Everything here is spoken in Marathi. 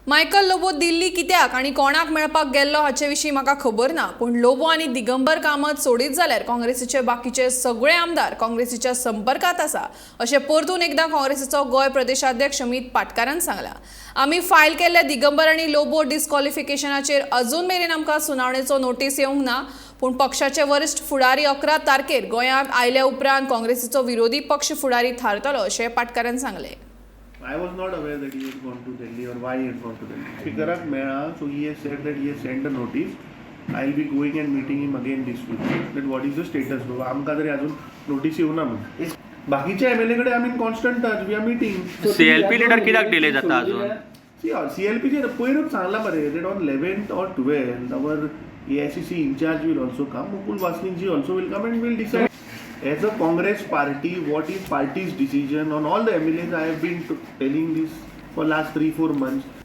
मायकल लोबो दिल्ली कित्याक आनी कोणाक मेळपाक गेल्लो हाचे विशीं म्हाका खबर ना, पूण लोबो आनी दिगंबर कामत सोडीत जाल्यार काँग्रेसीचे बाकीचे सगळे आमदार काँग्रेसीच्या संपर्कात आसा अशें परतून एकदां काँग्रेसीचो गोंय प्रदेशाध्यक्ष अमित पाटकारान सांगला. आमी फायल केल्ल्या दिगंबर आनी लोबो डिस्क्वॉलिफिकेशनाचेर अजून मेरेन आमकां सुनावणेचो नोटीस येवंक ना, पूण पक्षाचे वरिष्ठ फुडारी 11 तारखेर गोंयांत आयल्या उपरांत काँग्रेसीचो विरोधी पक्ष फुडारी थारतलो अशें पाटकारान सांगलें. I was not aware that he had gone to Delhi or why he had gone to Delhi. Spikarak Mehra, so he has said that he has sent a notice. I'll be going and meeting him again this week. That what is the status? आमकां तरी अजून नोटीस येवना म्हणून. बाकीच्या एमएलए कडे आमी constant touch, we are meeting. CLP leader कित्याक डिले जाता अजून? CLP चे पयरूच सांगला मरे that on 11th or 12th our AICC in charge will also come. Mukul Vaslinji also will come and will decide. As a Congress party, what is party's decision on all the MLAs? I have been telling this for last 3-4 months.